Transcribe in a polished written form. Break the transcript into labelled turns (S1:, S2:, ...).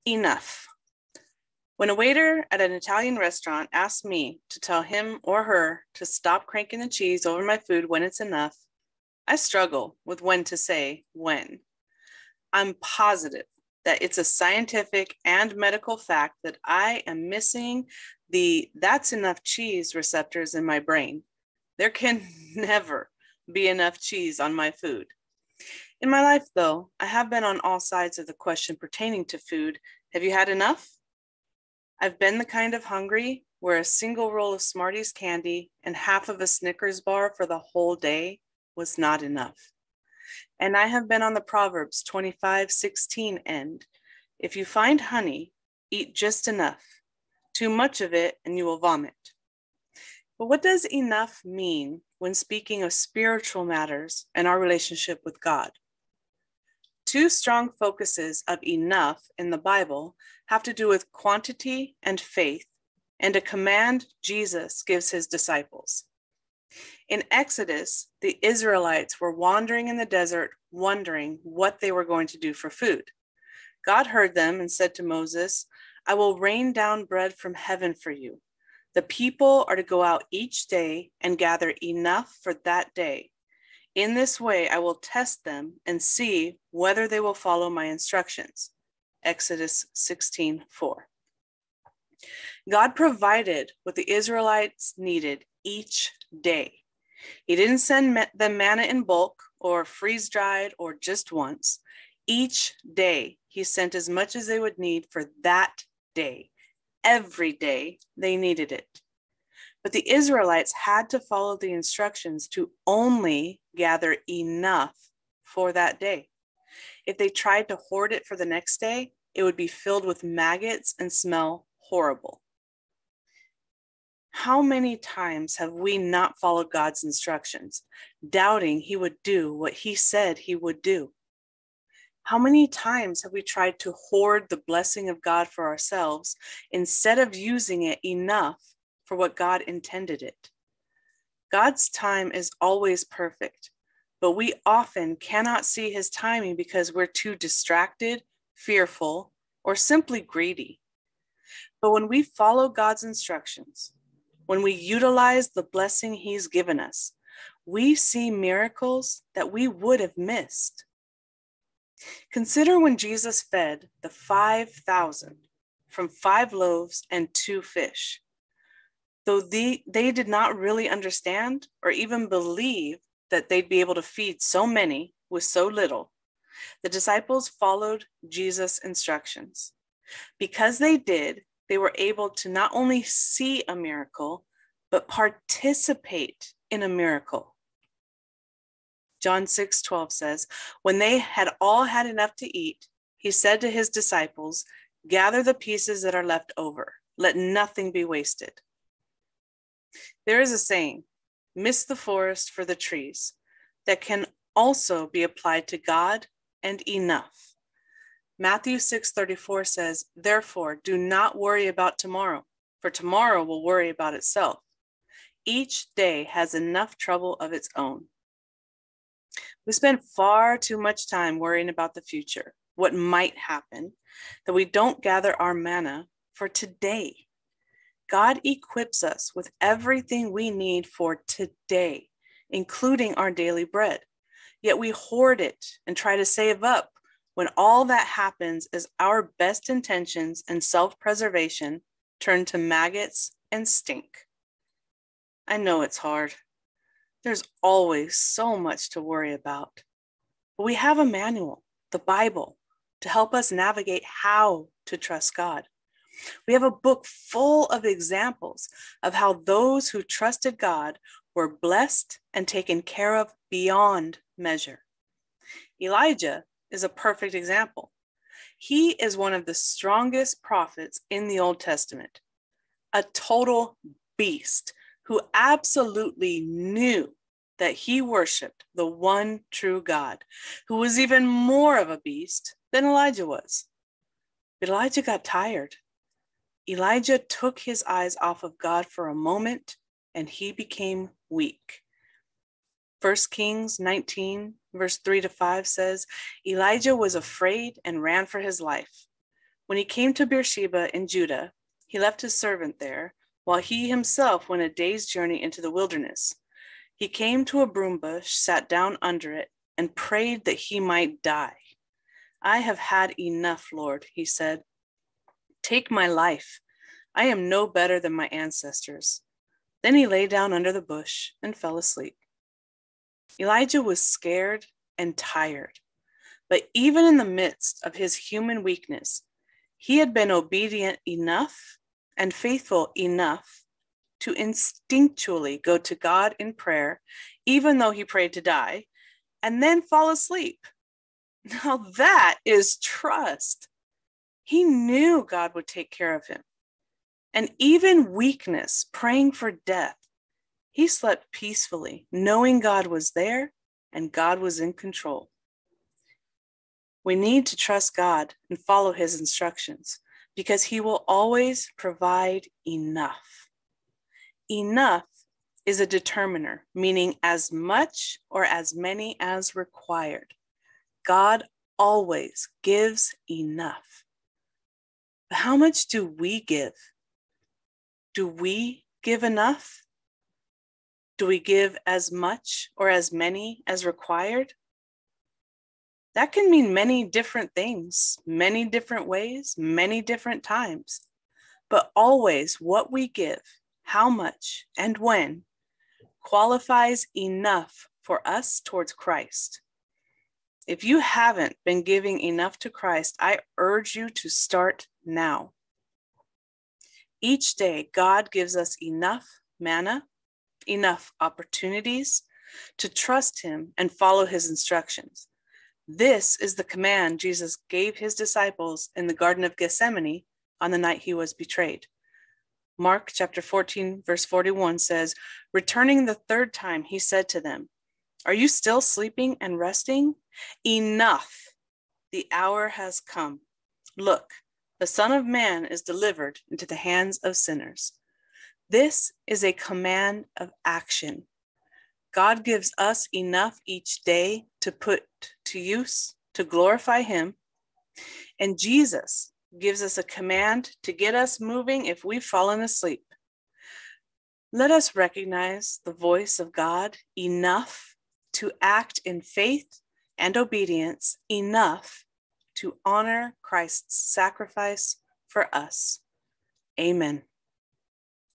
S1: Enough. When a waiter at an Italian restaurant asks me to tell him or her to stop cranking the cheese over my food when it's enough, I struggle with when to say when. I'm positive that it's a scientific and medical fact that I am missing the "that's enough cheese" receptors in my brain. There can never be enough cheese on my food. In my life, though, I have been on all sides of the question pertaining to food. Have you had enough? I've been the kind of hungry where a single roll of Smarties candy and half of a Snickers bar for the whole day was not enough. And I have been on the Proverbs 25:16 end. If you find honey, eat just enough. Too much of it and you will vomit. But what does enough mean when speaking of spiritual matters and our relationship with God? Two strong focuses of enough in the Bible have to do with quantity and faith, and a command Jesus gives his disciples. In Exodus, the Israelites were wandering in the desert, wondering what they were going to do for food. God heard them and said to Moses, "I will rain down bread from heaven for you. The people are to go out each day and gather enough for that day. In this way, I will test them and see whether they will follow my instructions." Exodus 16:4. God provided what the Israelites needed each day. He didn't send them manna in bulk or freeze-dried or just once. Each day, he sent as much as they would need for that day. Every day, they needed it. But the Israelites had to follow the instructions to only gather enough for that day. If they tried to hoard it for the next day, it would be filled with maggots and smell horrible. How many times have we not followed God's instructions, doubting he would do what he said he would do? How many times have we tried to hoard the blessing of God for ourselves instead of using it enough for what God intended it? God's time is always perfect, but we often cannot see his timing because we're too distracted, fearful, or simply greedy. But when we follow God's instructions, when we utilize the blessing he's given us, we see miracles that we would have missed. Consider when Jesus fed the 5,000 from 5 loaves and 2 fish. Though they did not really understand or even believe that they'd be able to feed so many with so little, the disciples followed Jesus' instructions. Because they did, they were able to not only see a miracle, but participate in a miracle. John 6:12 says, "When they had all had enough to eat, he said to his disciples, 'Gather the pieces that are left over. Let nothing be wasted.'" There is a saying, "Miss the forest for the trees," that can also be applied to God and enough. Matthew 6:34 says, "Therefore, do not worry about tomorrow, for tomorrow will worry about itself. Each day has enough trouble of its own." We spend far too much time worrying about the future, what might happen, that we don't gather our manna for today. God equips us with everything we need for today, including our daily bread. Yet we hoard it and try to save up when all that happens is our best intentions and self-preservation turn to maggots and stink. I know it's hard. There's always so much to worry about. But we have a manual, the Bible, to help us navigate how to trust God. We have a book full of examples of how those who trusted God were blessed and taken care of beyond measure. Elijah is a perfect example. He is one of the strongest prophets in the Old Testament, a total beast who absolutely knew that he worshiped the one true God, who was even more of a beast than Elijah was. But Elijah got tired. Elijah took his eyes off of God for a moment, and he became weak. 1 Kings 19, verse 3-5 says, "Elijah was afraid and ran for his life. When he came to Beersheba in Judah, he left his servant there, while he himself went a day's journey into the wilderness. He came to a broom bush, sat down under it, and prayed that he might die. I have had enough, Lord, he said. Take my life. I am no better than my ancestors. Then he lay down under the bush and fell asleep. Elijah was scared and tired, but even in the midst of his human weakness, he had been obedient enough and faithful enough to instinctually go to God in prayer, even though he prayed to die, and then fall asleep. Now that is trust. He knew God would take care of him. And even weakness, praying for death, he slept peacefully, knowing God was there and God was in control. We need to trust God and follow his instructions because he will always provide enough. Enough is a determiner, meaning as much or as many as required. God always gives enough. But how much do we give? Do we give enough? Do we give as much or as many as required? That can mean many different things, many different ways, many different times. But always what we give, how much and when, qualifies enough for us towards Christ. If you haven't been giving enough to Christ, I urge you to start now. Each day, God gives us enough manna, enough opportunities to trust him and follow his instructions. This is the command Jesus gave his disciples in the Garden of Gethsemane on the night he was betrayed. Mark chapter 14, verse 41 says, returning the third time, he said to them, are you still sleeping and resting? Enough. The hour has come. Look, the Son of Man is delivered into the hands of sinners. This is a command of action. God gives us enough each day to put to use to glorify him. And Jesus gives us a command to get us moving if we've fallen asleep. Let us recognize the voice of God enough to act in faith and obedience, enough to honor Christ's sacrifice for us. Amen.